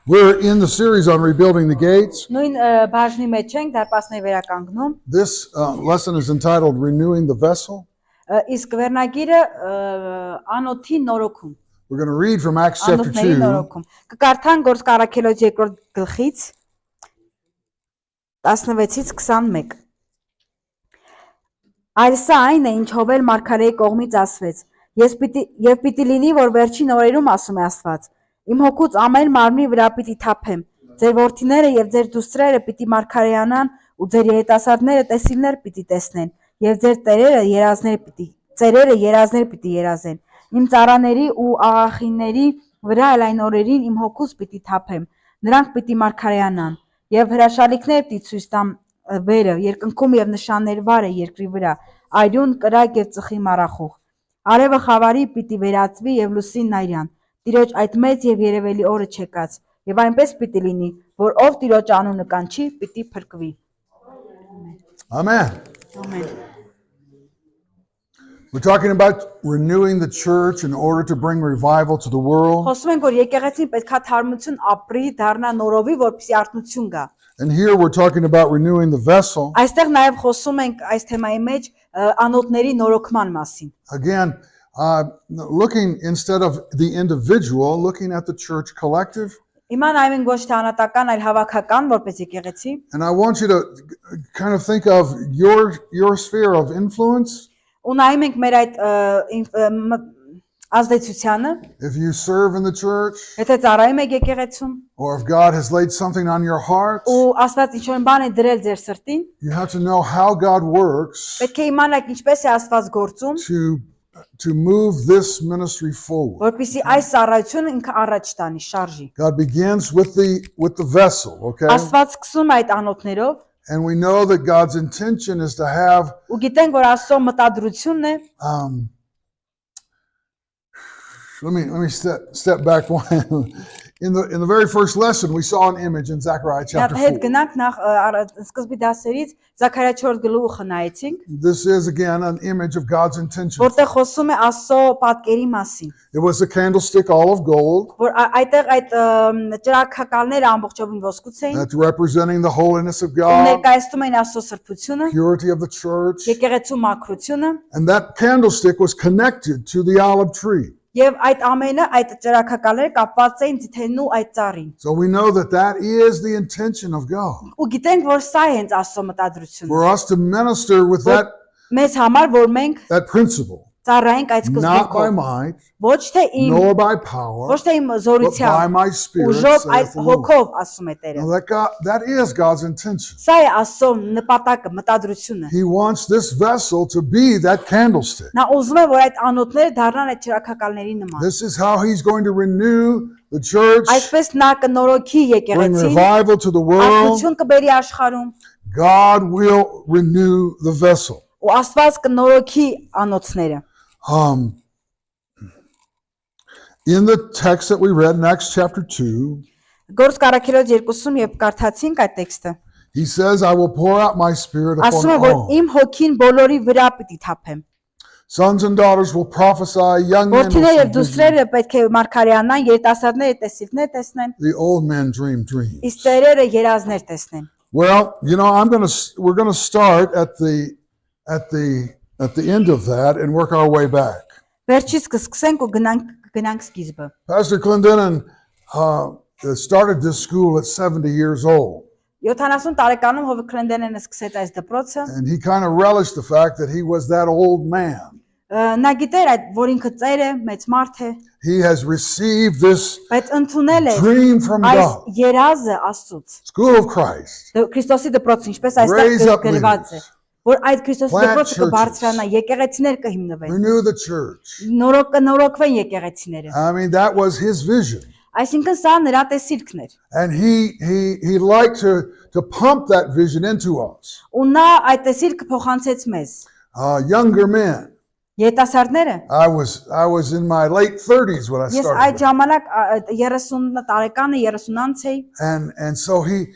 We're in the series on rebuilding the gates. Նույն բաժնի մեջ ենք դարպասների վերականգնում, This lesson is entitled Renewing the Vessel. իսկ վերնագիրը անոթի նորոգում, We're going to read from Acts chapter անոթների 2, նորոգում։ Կկարդան Գործք առաքելոց 2-րդ գլխից 16-ից 21։ Այս այն է, ինչով էլ Մարգարեի կողմից ասվեց. Ես պիտի լինի, որ վերջին օրերում ասում է Աստված, իմ հոգուց ամեն մարմնի վրա պիտի թափեմ, ձեր որդիները եւ ձեր դուստրերը պիտի մարգարեյանան ու ձեր երիտասարդները տեսիլներ պիտի տեսնեն եւ ձեր ծերերը երազներ պիտի երազեն, իմ ծառաների ու աղախինների վրա այլ այն օրերին իմ հոգուց պիտի թափեմ, նրանք պիտի մարգարեյանան եւ հրաշալիքներ պիտի ցույց տամ վերը, երկնքում եւ նշաններ վարը երկրի վրա, այրուն, կրակ եւ ծխի մառախուղ։ Արևը խավարի պիտի վերածվի եւ լուսինն այրան։ Տիրոջ այդ մեծ եւ երևելի օրը չեկած, եւ այնպես պիտի լինի, որ ով Տիրոջ անունը կանչի, պիտի փրկվի։ Amen. Ամեն։ We're talking about renewing the church in order to bring revival to the world. Խոսում ենք, որ եկեղեցին պետքա թարմություն ապրի, դառնա նորովի, որպեսզի արթնություն գա։ And here we're talking about renewing the vessel. Այստեղ նաև խոսում ենք այս թեմայի մեջ անոթների նորոգման մասին։ Again, looking instead of the individual, looking at the church collective. Հիմա նայում ենք ոչ թե անատական, այլ հավաքական, որպես եկեղեցի։ And I want you to kind of think of your sphere of influence. Ու նայում ենք մեր այդ ազդեցությանը, If you serve in the church, եթե ծառայում եք եկեղեցում, or if God has laid something on your heart, ու Աստված ինչ-որ բան է դրել ձեր սրտին, you have to know how God works պետք է իմանաք ինչպես է Աստված գործում, to move this ministry forward. որպեսզի այս ծառայությունը ինքը առաջ տանի, շարժի։ God begins with the vessel, okay? Աստված սկսում է այդ անոթներով, And we know that God's intention is to have ու գիտենք, որ Աստծո մտադրությունն է, let me step back one. In the very first lesson, we saw an image in Zechariah chapter 4. Հետ գնանք նախ սկզբի դասերից Զաքարիա 4 գլուխը նայեցինք, This is again an image of God's intention. որտեղ խոսում է Աստծո պատկերի մասին, It was a candlestick all of gold. որ այդտեղ այդ ճրագակալները ամբողջովին ոսկուց էին, That's representing the holiness of ու God, ներկայացնում էին Աստծո սրբությունը, purity of the church. եկեղեցու մաքրությունը, And that candlestick was connected to the olive tree. եւ այդ ամենը այդ ճրագակալները կապված էին ձիթենու այդ ծառին։ So we know that is the intention of God. Ու գիտենք, որ սա է հենց Աստծո մտադրությունը։ For us to minister with Մեզ համար, որ մենք that principle, ծառայենք այդ not by սկզբունքով, might, ոչ թե իմ, nor by power, ոչ թե իմ but by զորությամբ, my spirit, ուժով, saith այդ the Lord. հոգով, ասում է Տերը։ Now that is God's intention. Սա է Աստծո նպատակը, մտադրությունը։ He wants this vessel to be that candlestick. Նա ուզում է, որ այդ անոթները դառնան այդ ճրագակալների նման։ This is how he's going to renew the church, Այսպես նա կնորոգի bring եկեղեցին, revival to the world. արթնություն կբերի աշխարհում, God will renew the vessel. ու Աստված կնորոգի անոթները։ In the text that we read in Acts chapter 2, Գործք առաքելոց 2-ում եւ կարդացինք այդ տեքստը։ he says, I will pour out my spirit upon Ասում է, որ all. իմ հոգին բոլորի վրա պիտի թափեմ։ Sons and daughters will prophesy, young men will Որդիները see եւ դուստրերը visions, պետք է մարգարեանան, երիտասարդները տեսիլներ տեսնեն, the old men dream dreams. իսկ ծերերը երազներ տեսնեն։ Well, we're going to start at the end of that and work our way back. Վերջից կսկսենք ու գնանք սկիզբը։ Pastor Clendenin started this school at 70 years old, 70 տարեկանում Հովիկ Քլենդենը սկսեց այս դպրոցը։ and he kind of relished the fact that he was that old man. Նա գիտեր այդ, որ ինքը ծեր է, մեծ մարդ է, He has received this բայց ընդունել է dream from այս God. երազը Աստծուց։ School of Christ. Քրիստոսի դպրոցը, ինչպես Raise այստեղ up գրված է, leaders. որ այդ Քրիստոսի Plant դպրոցը churches. կբարձրանա, եկեղեցիներ կհիմնվեն, Renew the church. կնորոգվեն եկեղեցիները։ I mean, that was his vision. Այսինքն սա նրա տեսիլքն էր։ And he liked to pump that vision into us. Ու նա այդ տեսիլքը փոխանցեց մեզ։ Younger men. Երիտասարդները, I was in my late 30s when I ես started. այդ ժամանակ 30 տարեկանը 30 անց էի, And so he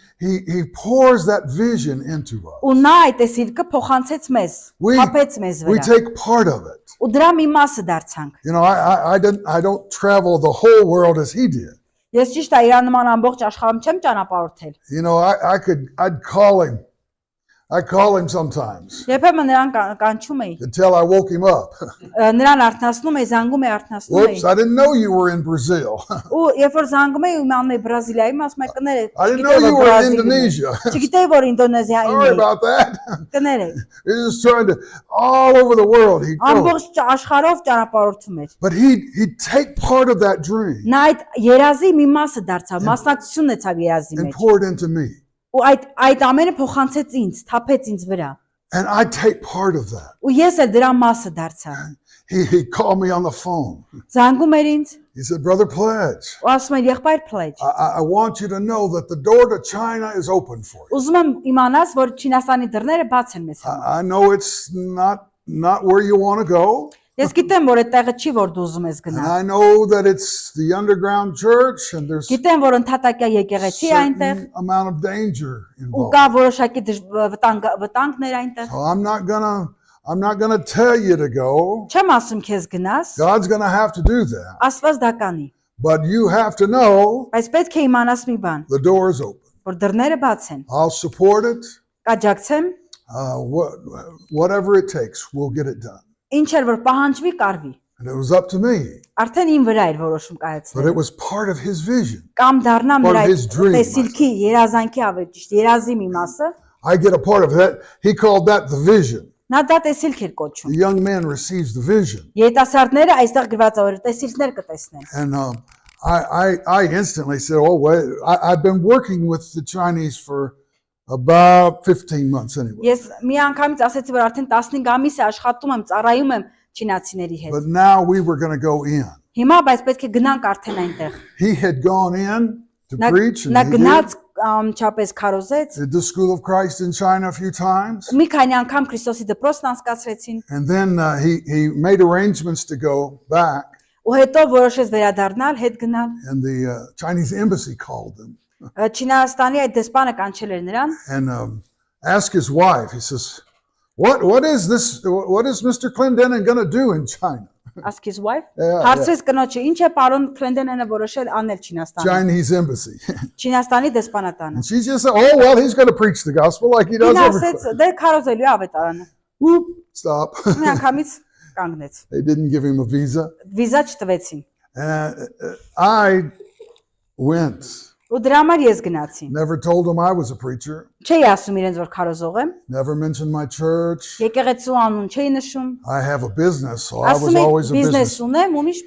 pours that vision into us. ու նա այդ տեսիլքը փոխանցեց մեզ, հապեց մեզ We վրա։ take part of it. Ու դրա մի մասը դարձանք։ You know, I don't travel the whole world as he did. Ես ճիշտ է իր նման ամբողջ աշխարհում չեմ ճանապարհորդել։ You know, I'd call him. I'd call him sometimes Երբեմն նրան կանչում էի, until I woke him up. նրան արթնացնում էի, զանգում էի, արթնացնում Whoops, էի։ I didn't know you were in Brazil. Ու երբ որ զանգում էի ու անում էի Բրազիլիայում, ասում էի կներեք։ I didn't know you were in Indonesia. Չգիտեի որ Ինդոնեզիայում Sorry էի։ about that. Կներեք։ He's just trying to all over the world. He'd go. Ամբողջ աշխարհով ճանապարհորդում էր։ But he'd take part of that dream Նա այդ երազի մի մասը դարձավ, մասնակցություն ունեցավ երազի and մեջ։ pour it into me. Ու այդ ամենը փոխանցեց ինձ, թափեց ինձ վրա։ And I take part of that. Ու ես էլ դրա մասը դարձա։ He called me on the phone. Զանգում էր ինձ, He said, Brother Pledge, ու ասում էր եղբայր Փլեջ, I want you to know that the door to China is open for you. ուզում եմ իմանաս, որ Չինաստանի դռները բաց են մեզ համար։ I know it's not where you want to go. Ես գիտեմ, որ այդ տեղը չի, որ դու ուզում ես And գնալ։ I know that it's the underground church and there's Գիտեմ, որ ընդհատակյա եկեղեցի է այնտեղ, certain amount of danger ու involved. կա որոշակի վտանգներ այնտեղ։ So I'm not gonna tell you to go. Չեմ ասում քեզ գնաս, God's gonna have to do that. Աստված դա կանի։ But you have to know Բայց պետք է իմանաս մի բան, the door is open. որ դռները բաց են։ I'll support it. Կաջակցեմ, Whatever it takes, we'll get it done. ինչ էլ որ պահանջվի, կարվի։ And it was up to me. Արդեն իմ վրա էր որոշում But կայացնել։ it was part of his vision. Կամ դառնամ Part նրա of his dream, տեսիլքի, երազանքի ավելի ճիշտ, երազի մի մասը։ I get a part of it. He called that the vision. Նա դա տեսիլք էր The կոչում։ young man receives the vision. Երիտասարդները այստեղ գրված է որ տեսիլքներ կտեսնեն։ And I instantly said, oh, wait, I've been working with the Chinese for about 15 months anyway. Ես մի անգամից ասեցի որ արդեն 15 ամիս է աշխատում եմ, ծառայում եմ չինացիների հետ։ But now we were going to go in. Հիմա բայց պետք է գնանք արդեն այնտեղ։ He had gone in to preach and Նա he գնաց չափես քարոզեց։ did the School of Christ in China a few times. Մի քանի անգամ Քրիստոսի դպրոցն անցկացրեցին։ And then he made arrangements to go back. Ու հետո որոշեց վերադառնալ, հետ գնալ։ And the Chinese embassy called them Չինաստանի այդ դեսպանը կանչել էր նրան and asked his wife. He says, what is this? What is Mr. Clendenin going to do in China? Ask his wife. Yeah, Հարցրեց կնոջը, ինչ է պարոն Քլենդենը որոշել անել Չինաստանում։ Chinese embassy. Չինաստանի դեսպանատանը։ And she just said, oh, well, he's going to preach the gospel like he does Ինձ everywhere. ասեց, դե քարոզելու է ավետարանը։ Whoop, stop. Մի անգամից կանգնեց։ They didn't give him a visa. Վիզա չտվեցին։ I went. Ու դրա համար ես գնացի։ Never told him I was a preacher. Չէի ասում իրենց որ քարոզող եմ։ Never mentioned my church. Եկեղեցու անուն չէի նշում։ I have a business, so I was Ասում always եմ a բիզնես business. ունեմ, ու միշտ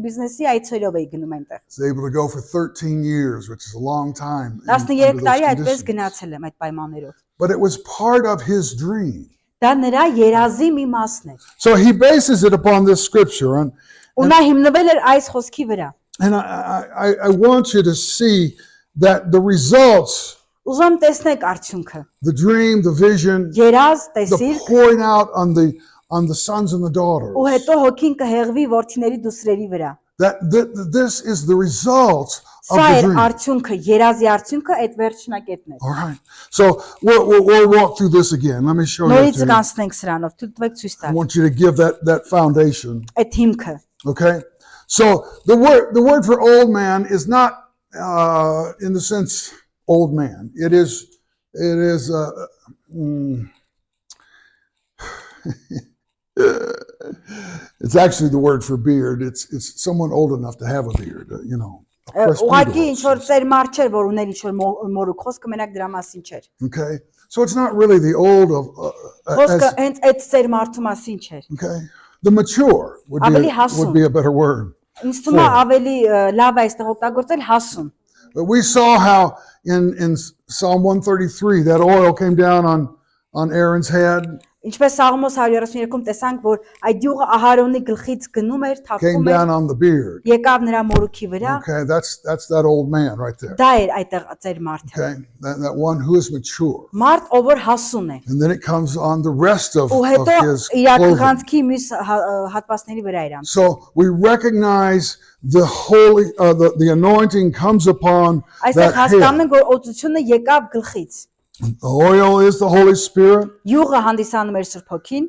բիզնեսի այցերով էի գնում այնտեղ։ I was able to go for 13 years, which is a long time. 13 տարի այդպես conditions. գնացել եմ այդ պայմաններով։ But it was part of his dream. Դա նրա երազի մի մասն էր։ So he bases it upon this scripture. Ու նա հիմնվել էր այս խոսքի վրա։ And I want you to see that the results, Ուզում տեսնեք արդյունքը։ the dream, the vision, Երազ, the տեսիլք, pouring out on the sons and the daughters, ու հետո հոգին կհեղվի որդիների դուսրերի վրա։ that this is the results of Սա the էր dream. արդյունքը, երազի արդյունքը այդ վերջնակետն էր։ All right. So we'll walk through this again. Let me show you. Նորից to you. կանցնենք սրանով, թույլ ցույց I տալ։ want you to give that foundation. Այդ հիմքը։ Okay. So the word for old man is not in the sense old man. It is it's actually the word for beard. It's someone old enough to have a beard, you know. a Ուղղակի ինչ որ presbyteros. ծեր մար չէր, որ ուներ ինչ որ մորուք, խոսքը մենակ դրա մասին չէր։ Okay. So it's not really the old of Խոսքը as, հենց այդ ծեր մարդու մասին չէր։ okay. The mature Ավելի հասուն։ would be a better word. Ինձ թվում է ավելի լավ է այստեղ օգտագործել հասուն։ But we saw how in Psalm 133 that oil came down on Aaron's head, Ինչպես Սաղմոս 132-ում տեսանք, որ այդ յուղը Ահարոնի գլխից գնում էր, came թափվում էր, down on the beard. եկավ նրա մորուքի վրա։ Okay, that's that old man right there. Դա էր այդտեղ ծեր մարդը։ Okay, that one who is mature. Մարդ, ով որ հասուն է։ And then it comes on the rest of Ու հետո his իր clothing. քղանցքի մյուս հատվածների վրա էր անում։ So we recognize the anointing comes upon Այստեղ that head. հասկանում ենք, որ օծությունը եկավ գլխից։ The oil is the Holy Spirit. Յուղը հանդիսանում էր Սուրբ Հոգին։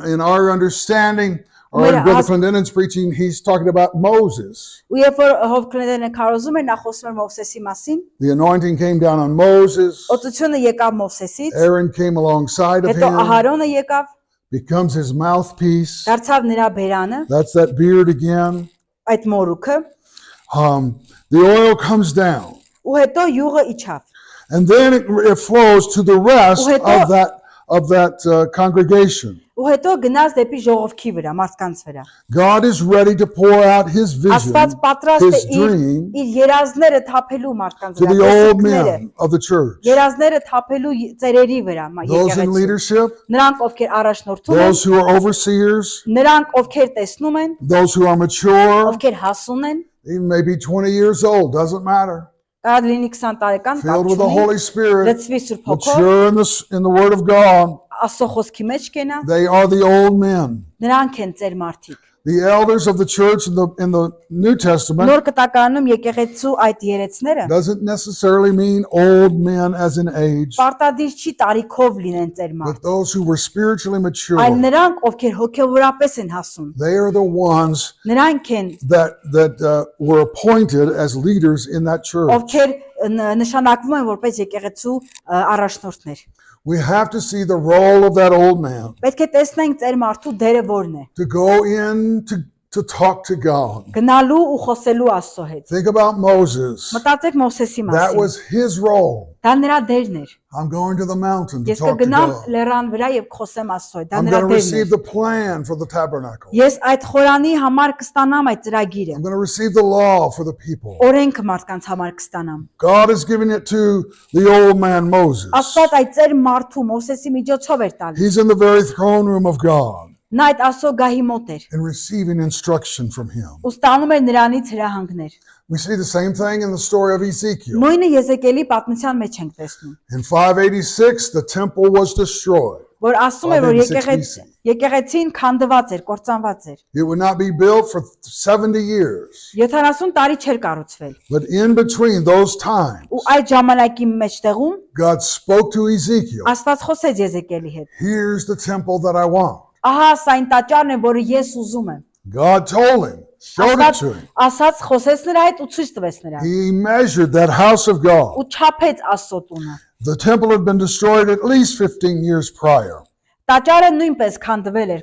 In our understanding, Or in Մեր Brother հաս- Clendenin's preaching, he's talking about Moses. Ու երբ որ Հովքրեդենը քարոզում էր, նա խոսում էր Մովսեսի մասին, The anointing came down on Moses. օծությունը եկավ Մովսեսից, Aaron came alongside of հետո him, Ահարոնը եկավ, becomes his mouthpiece. դարձավ նրա բերանը, That's that beard again. այդ մորուքը, The oil comes down. ու հետո յուղը իջավ։ And then it flows to the rest of that congregation. Ու հետո գնաց դեպի ժողովքի վրա, մարդկանց վրա։ God is ready to pour out his vision, Աստված պատրաստ է his dream իր երազները թափելու մարդկանց to վրա, the old տեսուկները, men of the church. երազները թափելու ծերերի վրա, Those in եկեղեցու։ leadership, Նրանք ովքեր առաջնորդում են, those who are overseers, նրանք ովքեր տեսնում են, those who are mature, ովքեր հասուն են, even maybe 20 years old, doesn't matter. կարող լինի 20 տարեկան, Filled with the Holy Spirit, լցվի Սուրբ Հոգով, mature in the Word of God. Աստծո խոսքի մեջ կենա, They are the old men. նրանք են ծեր մարդիկ։ The elders of the church in the New Testament Նոր կտակարանում եկեղեցու այդ երեցները doesn't necessarily mean old men as in age, պարտադիր չի տարիքով լինեն ծեր մարդ, but those who were spiritually mature. այլ նրանք, ովքեր հոգևորապես են հասուն, They are the ones նրանք են, that were appointed as leaders in that church. ովքեր նշանակվում են որպես եկեղեցու առաջնորդներ։ We have to see the role of that old man Պետք է տեսնենք ծեր մարդու դերը որն է։ to go in to talk to God. Գնալու ու խոսելու Աստծո հետ։ Think about Moses. Մտածեք Մովսեսի That մասին։ was his role. Դա նրա դերն էր։ I'm going to the mountain to Ես talk to կգնամ God. լեռան վրա եւ կխոսեմ Աստծո հետ։ Դա I'm նրա going to դերն receive էր։ the plan for the tabernacle. Ես այդ խորանի համար կստանամ այդ ծրագիրը։ I'm going to receive the law for the people. Օրենքը մարդկանց համար կստանամ։ God is giving it to the old man Moses. Աստված այդ ծեր մարդու Մովսեսի միջոցով էր տալիս։ He's in the very throne room of God Նա այդ Աստծո գահի մոտ էր։ and receiving instruction from him. Ու ստանում էր նրանից հրահանգներ։ We see the same thing in the story of Ezekiel. Նույնը Եզեկիելի պատմության մեջ ենք տեսնում, In 586, the temple was destroyed. որ ասում է, որ 586 եկեղեցին քանդված էր, կործանված էր։ It would not be built for 70 years. 70 տարի չէր կառուցվել։ But in between those times, Ու այդ ժամանակի մեջտեղում God spoke to Ezekiel. Աստված խոսեց Եզեկիելի հետ։ Here's the temple that I want. Ահա սա այն տաճարն է, որը ես ուզում եմ։ God told him, showed it to him. Ասած խոսեց նրա հետ ու ցույց տվեց նրան։ He measured that house of God. Ու չափեց Աստծո տունը։ The temple had been destroyed at least 15 years prior. Տաճարը նույնպես քանդվել էր,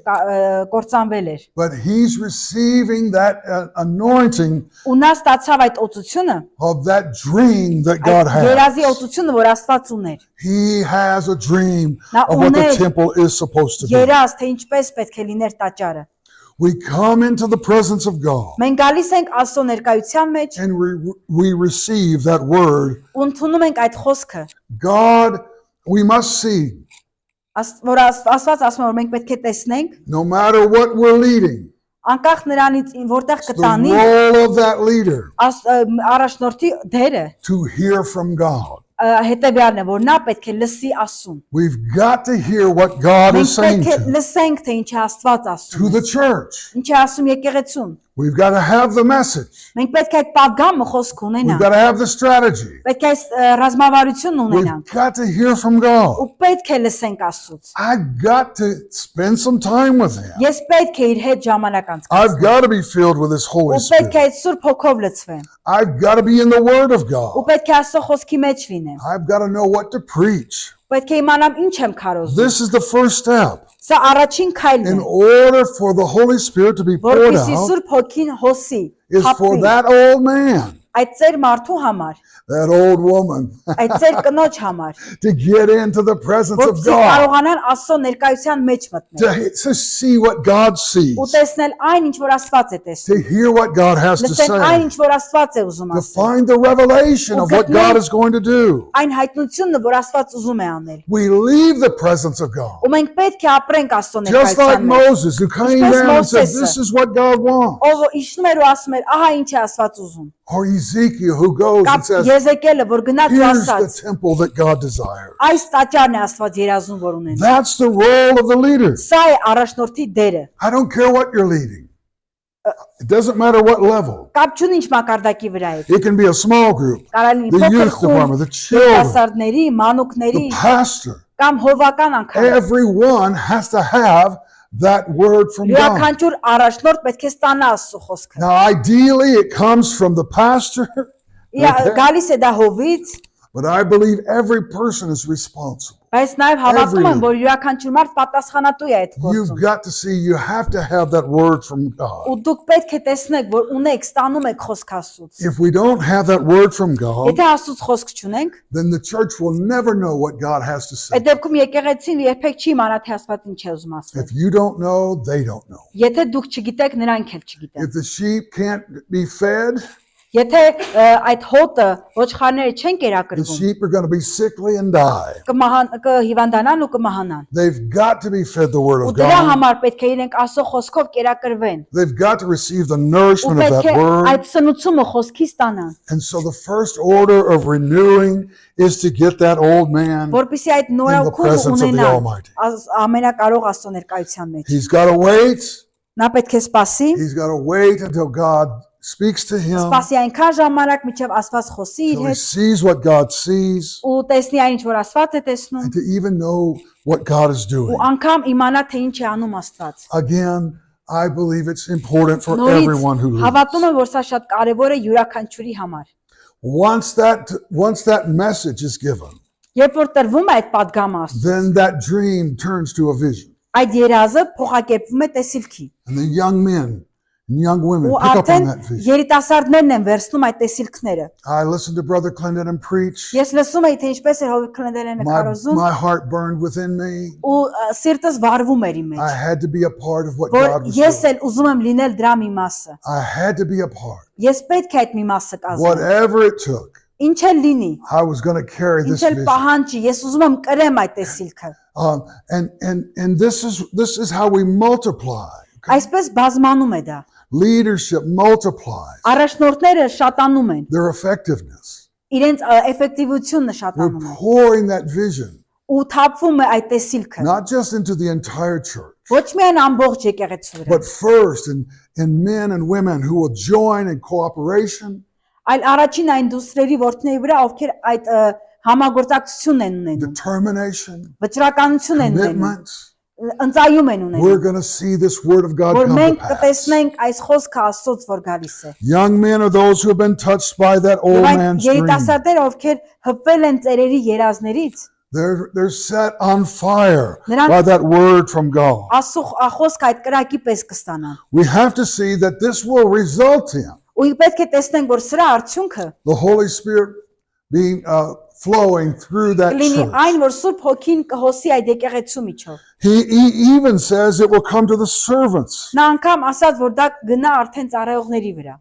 կործանվել էր։ But he's receiving that anointing Ու նա ստացավ այդ օծությունը, of that dream that God այդ երազի has. օծությունը, որ Աստված uներ։ He has a dream Now, of what the uներ temple is supposed to be. Երազ, թե ինչպես պետք է լիներ տաճարը։ We come into the presence of God Մենք գալիս ենք Աստծո ներկայության մեջ and we receive that word. ու ընդունում ենք այդ խոսքը, God, we must see, որ Աստված ասում է, որ մենք պետք է տեսնենք, no matter what we're leading, անկախ նրանից որտեղ the կտանի role of that leader առաջնորդի դերը to hear from God. հետևյալն է, որ նա պետք է լսի Աստծուն։ We've got to hear what God is Մենք saying պետք է to լսենք, թե ինչ է Աստված to ասում։ the church. Ինչ է ասում եկեղեցուն։ We've got to have the message. Մենք պետք է այդ падգամը խոսք We've ունենանք։ got to have the strategy. Պետք է ռազմավարություն We've ունենանք got to hear from God. ու պետք է լսենք Աստծուց։ I've got to spend some time with Him. Ես պետք է իր հետ ժամանակ I've անցկացնեմ։ got to be filled with His Holy Ու պետք է Spirit. այդ Սուրբ Հոգով լցվեմ։ I've got to be in the Word of Ու God. պետք է Աստծո խոսքի մեջ լինեմ։ I've got to know what to preach. Պետք է իմանամ ինչ եմ քարոզում։ This is the first step. Սա առաջին քայլն In է, order for the Holy Spirit to be poured որպեսզի out, Սուրբ Հոգին հոսի, is for թափվի that old man, այդ ծեր մարդու համար, that old woman, այդ ծեր կնոջ համար, to get into the presence of որպեսզի God, կարողանան Աստծո ներկայության մեջ մտնել to see what God sees, ու տեսնել այն ինչ որ Աստված է տեսնում, to hear what God has to լսեն այն say, ինչ որ Աստված է ուզում to ասել, find the revelation of what God is going to do. այն հայտնությունը, որ Աստված ուզում է անել։ We leave the presence of God. Ու մենք պետք է ապրենք Աստծո Just like ներկայության մեջ։ Moses, who came Ինչպես down and said, Մովսեսը, this is what God wants. Ով իջնում էր ու ասում էր, ահա ինչ է Աստված ուզում։ Or Ezekiel, who goes and Կամ says, Եզեկիելը, որ գնաց ու here's the ասաց, temple that God desires. այս տաճարն է Աստված երազում որ ունենա։ That's the role of the leader. Սա է առաջնորդի դերը։ I don't care what you're leading. It doesn't matter what level. Կապ չունի ինչ մակարդակի վրա է։ It can be a small group, Կարող լինի the փոքր youth department, the children, հասարների, մանուկների the pastor. կամ հովական անգամ։ Everyone has to have that word from God. Յուրաքանչյուր առաջնորդ պետք է ստանա Աստծո խոսքը։ Now, ideally, it comes from the pastor, Գալիս է դա հովից, but I believe every person is responsible. բայց նաև հավատում եմ, որ յուրաքանչյուր մարդ պատասխանատու է այդ You've գործում։ got to see, you have to have that word from God. Ու դուք պետք է տեսնեք, որ ունեք, ստանում եք խոսք Աստծուց։ If we don't have that word from God, Եթե Աստծուց խոսք չունենք, then the church will never know what God has to say. այդ դեպքում եկեղեցին երբեք չի իմանա թե Աստված ինչ է ուզում ասել։ If you don't know, they don't know. Եթե դուք չգիտեք, նրանք էլ չգիտեն։ If the sheep can't be fed, Եթե այդ հոտը ոչխարները չեն the կերակրվում, sheep are going to be sickly and die. կհիվանդանան ու կմահանան։ They've got to be fed the word Ու of դրա God. համար պետք է իրենք Աստծո խոսքով կերակրվեն։ They've got to receive the Ու nourishment of պետք է that word. այդ սնուցումը խոսքի ստանան, And so the first order of renewing is to get that old man. որպեսզի այդ In the նորակում presence of the ունենան Almighty. ամենակարող Աստծո ներկայության մեջ։ He's got to wait. Նա պետք է սպասի, He's got to wait until God speaks to him. սպասի այնքան ժամանակ, մինչև Աստված խոսի իր Till he հետ sees what God sees. ու տեսնի այն ինչ որ Աստված է տեսնում And to even know what God is ու doing. անգամ իմանա թե ինչ է անում Աստված։ Again, I believe it's important for Նորից everyone who lives. հավատում եմ, որ սա շատ կարևոր է յուրաքանչյուրի համար։ Once that message is given, Երբ որ տրվում է այդ падգամը Աստծո, then that dream turns to a vision. այդ երազը փոխակերպվում է տեսիլքի։ And the young men and young women Ու pick up on արդեն that vision. երիտասարդներն են վերցնում այդ տեսիլքները։ I listened to Brother Clinton preach. Ես լսում էի թե ինչպես էր Հովիկ Քլենդերենը քարոզում My heart burned within me. ու սիրտս վառվում էր իմ I մեջ, had to be a part of what որ God was ես doing. էլ ուզում եմ լինել դրա մի մասը։ I had to be a part. Ես պետք է այդ մի մասը կազմեմ։ Whatever it took, Ինչ էլ լինի, I was going to carry ինչ this էլ vision. պահանջի, ես ուզում եմ կրեմ այդ տեսիլքը։ And this is how we multiply. Այսպես բազմանում է դա։ Leadership multiplies Առաջնորդները շատանում են, their effectiveness. իրենց էֆեկտիվությունը We're շատանում է pouring that vision ու թափվում է այդ տեսիլքը։ not just into the entire church, Ոչ միայն ամբողջ եկեղեցու վրա, but first in men and women who will join in cooperation, այլ առաջին այն դուստրերի որդների վրա, ովքեր այդ համագործակցություն են ունենում, determination, վճռականություն են ունենում, commitment. ընծայում են We're ունենում, going to see this word of God որ come to մենք pass. կտեսնենք այս խոսքը Աստծոց որ գալիս է։ Young men are those who have been touched by that old Եվ այդ man's dream. երիտասարդները, ովքեր հպվել են ծերերի երազներից, They're set on fire Նրանք- by that word from God. Աստծո խոսքը այդ կրակի պես կստանան։ We have to see that this will result in Ու պետք է տեսնենք, որ սրա արդյունքը the Holy Spirit being flowing through that կլինի church. այն, որ Սուրբ Հոգին կհոսի այդ եկեղեցու միջով։ He even says it will come to the servants, Նա անգամ ասաց, որ դա գնա արդեն ծառայողների վրա։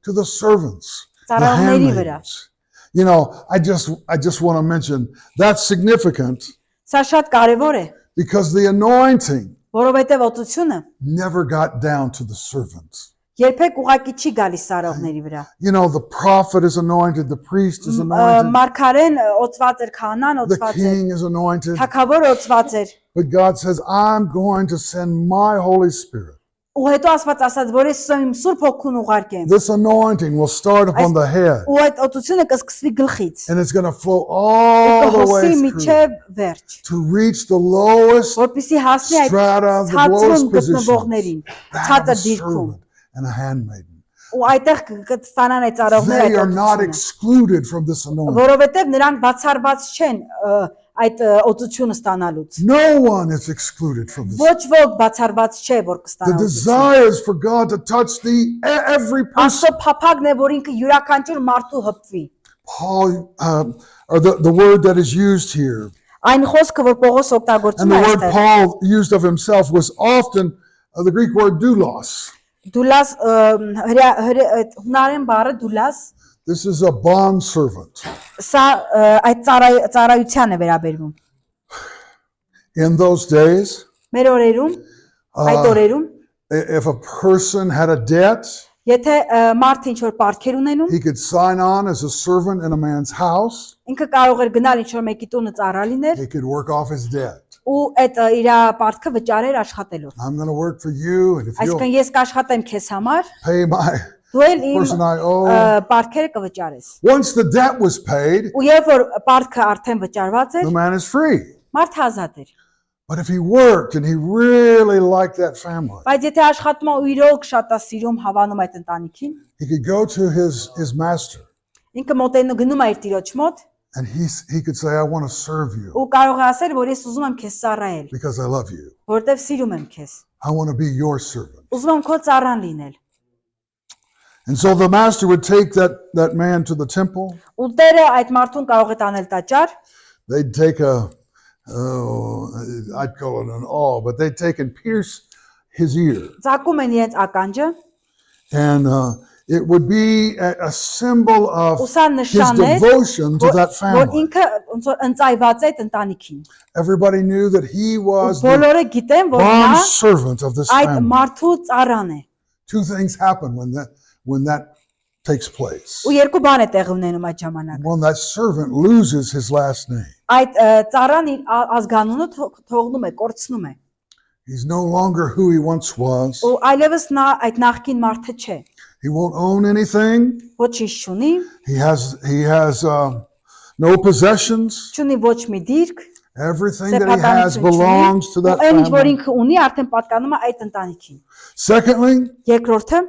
to the servants, the Ծառայողների վրա։ handmaids. You know, I just want to mention that's significant Սա շատ կարևոր է, because the anointing որովհետև օծությունը never got down to the servants. երբեք ուղակի չի գալիս ծառայողների վրա։ You know, the prophet is anointed, the priest is anointed, Մարգարեն օծված էր, քահանան the օծված էր, king is anointed. թագավորը օծված էր։ But God says, I'm going to send my Holy Spirit. Ու հետո Աստված ասաց, որ ես իմ Սուրբ Հոգուն ուղարկեմ։ This anointing will start upon the head Ու այդ օծությունը կսկսվի գլխից, and it's going to flow all the կհոսի way through միջև վերջ, to reach the lowest որպեսզի հասնի այդ strata of the ցածրում lowest position. գտնվողներին, That of a ցածր դիրքում։ servant and a handmaiden. Ու այդտեղ կստանան այդ ծառայողները They are այդ not օծությունը, excluded from this anointing. որովհետև նրանք բացառված չեն այդ օծությունը ստանալուց։ No one is excluded from this. Ոչ ոք բացառված չէ, որ The կստանա օծությունը։ desire is for God to touch every person. Աստծո փափագն է, որ ինքը յուրաքանչյուր մարդու հպվի։ Paul, or the word that is used here, Այն խոսքը, որ Պողոս and օգտագործում the է word այստեղ, Paul used of himself was often the Greek word doulos. դուլաս հունարեն բառը դուլաս, This is a bond servant. սա այդ ծառայության է վերաբերվում։ In those days, Մեր օրերում, այդ օրերում, if a person had a debt, եթե մարդը ինչ որ պարտքեր ունենում, he could sign on as a servant in a man's house. ինքը կարող էր գնալ ինչ որ մեկի տունը ծառա լիներ He could work off his debt. ու այդ իր պարտքը վճարեր աշխատելով։ I'm going to work for you, and if Այսինքն you'll ես կաշխատեմ քեզ համար, pay my դու էլ իմ person I owe. պարտքերը կվճարես։ Once the debt was paid, Ու երբ որ պարտքը արդեն վճարված the էր, man is free. մարդը ազատ էր։ But if he worked and he really liked that family, Բայց եթե աշխատում է ու իրոք շատ է սիրում հավանում այդ ընտանիքին, he could go to his master ինքը մոտենում գնում է իր տիրոջ մոտ and he could say, I want to serve you ու կարող է ասել, որ ես ուզում եմ քեզ ծառայել, because I love you. որովհետև սիրում եմ քեզ։ I want to be your servant. Ուզում եմ քո ծառան լինել։ And so the master would take that man to the temple. Ու Տերը այդ մարդուն կարող է տանել տաճար, They'd take I'd call it an awl, but they'd take and pierce his ear. ծակում են իրենց ականջը, And it would be a symbol of ու սա his նշան է, devotion to that որ family. ինքը ոնց որ ընծայված է այդ ընտանիքին։ Everybody knew that he was the Բոլորը գիտեն, որ նա bond servant of this այդ family. մարդու ծառան է։ Two things happen when that takes place. Ու երկու բան է տեղի ունենում այդ ժամանակ։ One, that servant loses his last name. Այդ ծառան իր ազգանունը թողնում է, կորցնում է։ He's no longer who he once was. Ու այլևս նա այդ նախկին մարդը չէ։ He won't own anything. Ոչինչ չունի, He has no possessions. չունի ոչ մի դիրք, Everything that he has belongs to that Այն ինչ որ family. ինքը ունի, արդեն պատկանում է այդ ընտանիքին։ Secondly, Երկրորդը,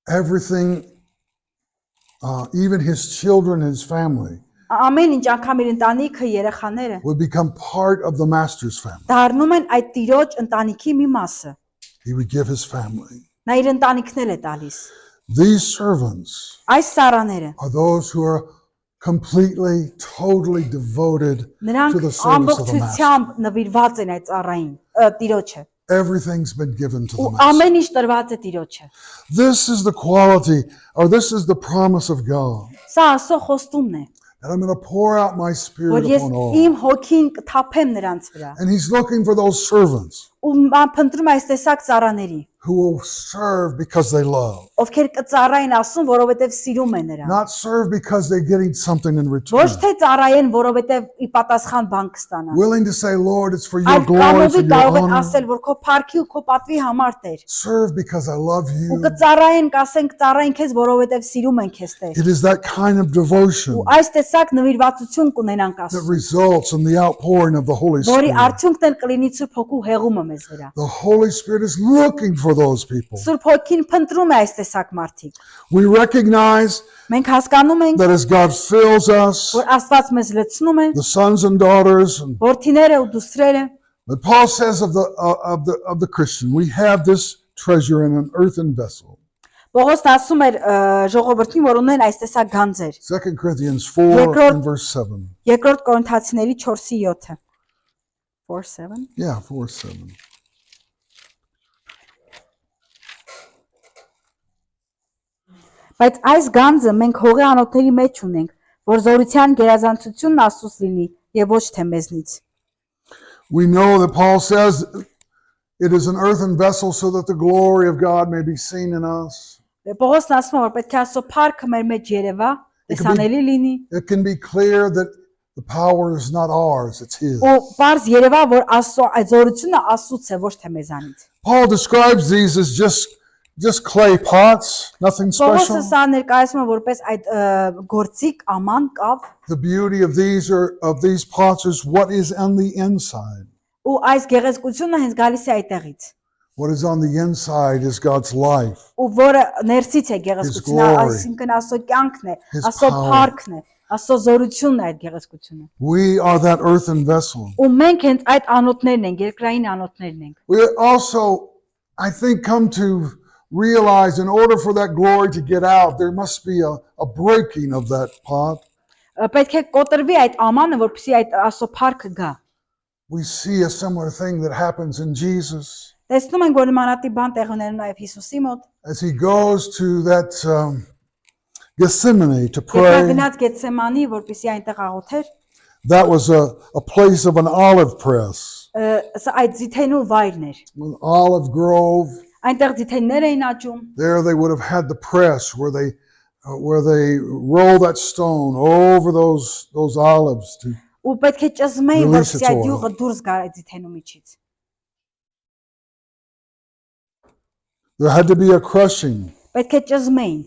everything, even his children, his family, ամեն ինչ անգամ իր ընտանիքը, երեխաները would become part of the master's family. դառնում են այդ տիրոջ ընտանիքի մի մասը։ He would give his family. Նա իր ընտանիքն էլ է տալիս։ These servants Այս ծառաները are those who are completely, totally devoted to նրանք the service of the master. ամբողջությամբ նվիրված են այդ ծառային, տիրոջը։ Everything's been given to the Ու master. ամեն ինչ տրված է տիրոջը։ This is the quality, or this is the promise of God. Սա Աստծո խոստումն է, That I'm going to pour out my որ spirit ես upon all. իմ հոգին կթափեմ նրանց վրա։ And he's looking for those servants Ու փնտրում է այս տեսակ ծառաների, who will serve because they love. ովքեր կծառային Աստծուն, որովհետև սիրում են նրան։ Not serve because they're getting something in return. Ոչ թե ծառայեն, որովհետև ի պատասխան բան կստանան։ Willing to say, Lord, it's for your Այդ glory, կամովի for your կարող են honor. ասել, որ քո փառքի ու քո պատվի համար Տեր։ Serve because I love Ու you. կծառայեն, կասեն կծառայեն քեզ, որովհետև սիրում են քեզ Տեր։ It is that kind of devotion Ու այս տեսակ նվիրվածություն կունենան that Աստծուն, results in the outpouring of the Holy որի Spirit. արդյունքն էլ կլինի Սուրբ Հոգու հեղումը մեզ վրա։ The Holy Spirit is looking for those people. Սուրբ Հոգին փնտրում է այս տեսակ մարդիկ։ We recognize Մենք hasկանում ենք, that as God fills us, որ Աստված մեզ լցնում է, the sons and daughters, and որդիները ու դուստրերը, but Paul says of the Christian, we have this treasure in an earthen vessel. Պողոսն ասում էր ժողովրդին, որ ունեն այս տեսակ գանձեր։ 2 Corinthians 4 and verse 7. Երկրորդ Կորինթացիների 4:7։ 4:7։ Yeah, 4:7. Բայց այս գանձը մենք հողի անոթների մեջ ունենք, որ զորության գերազանցությունն Աստծուց լինի եւ ոչ թե մեզնից։ We know that Paul says it is an earthen vessel so that the glory of God may be seen in us. Պողոսն ասում է, որ պետք է Աստծո փառքը մեր մեջ երևա, տեսանելի լինի, It can be clear that the power is not ours, it's his. ու բարձ երևա, որ Աստծո այդ զորությունը Աստծուց է, ոչ թե մեզանից։ Paul describes these as just clay pots, nothing Պողոսը special. սա ներկայացնում է որպես այդ գործիկ աման կավ, The beauty of these pots is what is on the inside. ու այս գեղեցկությունը հենց գալիս է այդտեղից։ What is on the inside is God's life. Ու որը ներսից է գեղեցկությունը, glory, այսինքն Աստծո կյանքն է, His Աստծո power. փառքն է, Աստծո զորությունն է այդ գեղեցկությունը։ We are that earthen vessel. Ու մենք հենց այդ անոթներն ենք, երկրային անոթներն ենք։ We also, I think, come to realize in order for that glory to get out, there must be a breaking of that pot. Պետք է կոտրվի այդ ամանը, որպեսզի այդ Աստծո փառքը գա։ We see a similar thing that happens in Jesus Տեսնում ենք, որ նմանատիպ բան տեղ ունենում նաև Հիսուսի մոտ։ as he goes to that Gethsemane to Երբ նա pray. գնաց Գեթսեմանի, որպեսզի այնտեղ աղոթեր, That was a place of an olive press, սա այդ ձիթենու վայրն էր։ an olive grove. Այնտեղ ձիթեններ էին աճում, There they would have had the press where they roll that stone over those olives to ու պետք է ճզմեին, Release որպեսզի its այդ oil. յուղը դուրս գա այդ ձիթենու միջից։ there had to be a crushing, Պետք է ճզմեին,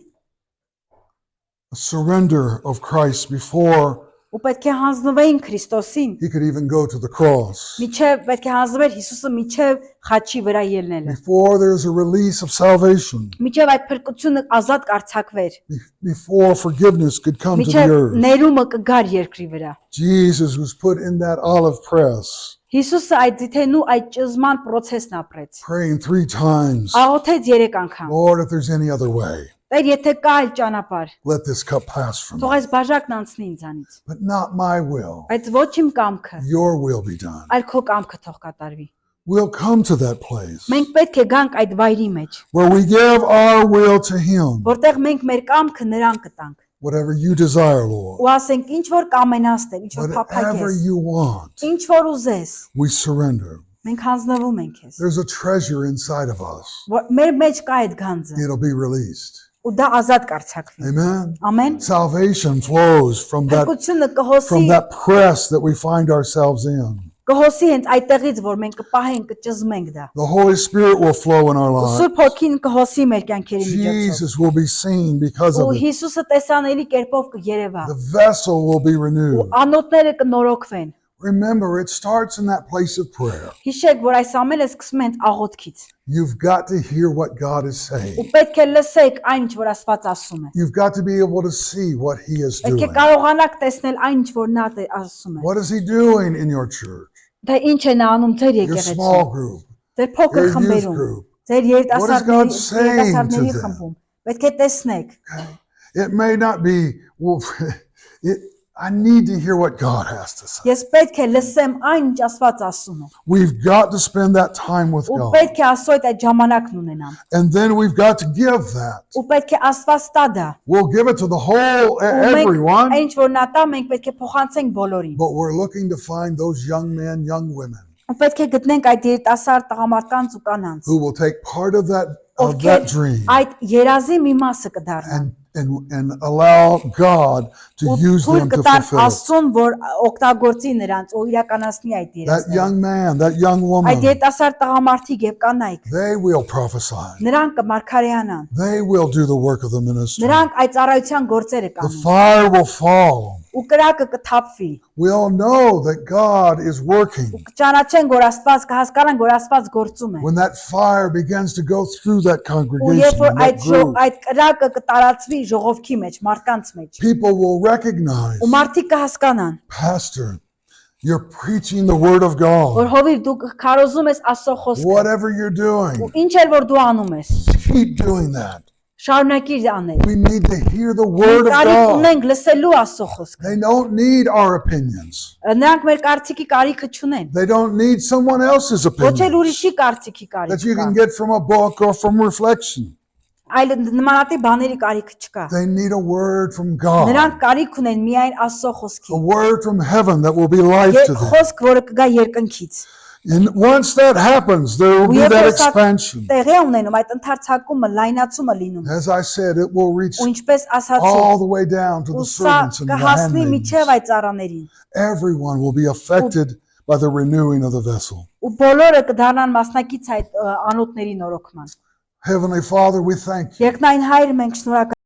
a surrender of Christ before ու պետք է հանձնվեին Քրիստոսին, he could even go to the cross. միչև պետք է հանձնվեր Հիսուսը միչև խաչի վրա ելնելը, Before there's a release of salvation, միչև այդ փրկությունը ազատ կարձակվեր, before forgiveness could come to the միչև earth, ներումը կգար երկրի վրա։ Jesus was put in that olive press, Հիսուսը այդ ձիթենու այդ ճզման process-ն ապրեց։ praying 3 times, Աղոթեց 3 անգամ։ Lord, if there's any other way, Տեր, եթե կա այլ ճանապարհ, let this cup pass from թող me. այս բաժակն անցնի ինձանից, But not my will, բայց ոչ իմ կամքը, your will be done. այլ քո կամքը թող կատարվի։ We'll come to that place Մենք պետք է գանք այդ վայրի մեջ, where we give our will to him, որտեղ մենք մեր կամքը նրան կտանք whatever you desire, Lord, ու ասենք ինչ որ կամենաս Տեր, ինչ որ whatever փափագես, you want, ինչ որ ուզես, we surrender. մենք հանձնվում ենք քեզ։ There's a treasure inside of us. Որ մեր մեջ կա այդ գանձը It'll be released. ու դա ազատ կարձակվի։ Amen. Ամեն։ Salvation flows from Փրկությունը կհոսի that press that we find ourselves in. կհոսի հենց այդտեղից, որ մենք կպահենք, կճզմենք դա։ The Holy Spirit will flow in our lives. Սուրբ Հոգին կհոսի մեր կյանքերի միջոցով։ Jesus will be seen because Ու of it. Հիսուսը տեսանելի կերպով կերևա։ The vessel will be Ու renewed. անոթները կնորոգվեն։ Remember, it starts in that place of prayer. Հիշեք, որ այս ամենը սկսում է հենց աղոթքից։ You've got to hear what God is Ու saying. պետք է լսեք այն, ինչ որ Աստված ասում է։ You've got to be able to see what He is Պետք է doing. կարողանաք տեսնել այն, ինչ որ նա ասում է։ What is He doing in your church, Դա ինչ է նա անում ձեր your եկեղեցում, small group, ձեր փոքր your youth խմբերում, group? ձեր What is God saying to երիտասարդների them? խմբում։ Պետք է տեսնեք։ It may not be, well, I need to hear what God has to say. Ես պետք է լսեմ այն, ինչ Աստված ասում է։ We've got to spend that time with Ու God. պետք է Աստծո այդ ժամանակն ունենամ։ And then we've got to give that. Ու պետք է Աստված տա դա։ We'll give it to the whole, Ու մենք everyone. այն, ինչ որ նա տա, մենք պետք է փոխանցենք բոլորին։ But we're looking to find those young men, young women Ու պետք է գտնենք այդ երիտասարդ տղամարդկանց ու կանանց, who will take part of that ովքեր dream այդ երազի մի մասը կդառնան։ and allow God to Ու use թույլ them to կտան fulfill it. Աստծուն, որ օգտագործի նրանց ու իրականացնի այդ That երազները։ young man, that young Այդ woman, երիտասարդ տղամարդիկ եւ կանայք, they will prophesy. նրանք կմարգարեանան, They will do the work of the ministry. նրանք այդ ծառայության գործերը The կանեն fire will fall. ու կրակը կթափվի։ We'll know that God is working. Կճանաչեն, որ Աստված կհասկանան, որ Աստված գործում է։ When that fire begins to go through that Ու congregation, երբ որ that group, այդ կրակը կտարածվի ժողովքի մեջ, մարդկանց մեջ, people will recognize, ու մարդիկ կհասկանան, Pastor, you're preaching the word of որ God. հովիվ դու քարոզում ես Աստծո խոսքը։ Whatever you're doing, Ու ինչ էլ որ դու անում ես, keep doing that. շարունակիր անել։ We need to hear the word of Կարիք God. ունենք լսելու Աստծո խոսքը։ They don't need our opinions. Նրանք մեր կարծիքի կարիքը չունեն։ They don't need someone else's Ոչ էլ opinions ուրիշի կարծիքի that you կարիք can կա։ get from a book or from reflection. Այլ նմանատիպ բաների կարիքը չկա։ They need a word from God, Նրանք կարիք ունեն միայն Աստծո a խոսքի։ word from heaven that will be life to them. Խոսք, որը կգա երկնքից։ And once that happens, there will Ու be երբ that որ սա expansion. տեղի է ունենում, այդ ընդարձակումը, լայնացումը լինում։ As I said, it will reach Ու ինչպես ասացի, all the way down to ու the սա servants and the կհասնի handmaidens. միջև այդ ծառաներին։ Everyone will be affected by the renewing of the vessel. Ու բոլորը կդառնան մասնակից այդ անոթների նորոգման։ Heavenly Father, we thank you. Երկնային Հայր, մենք շնորհակալ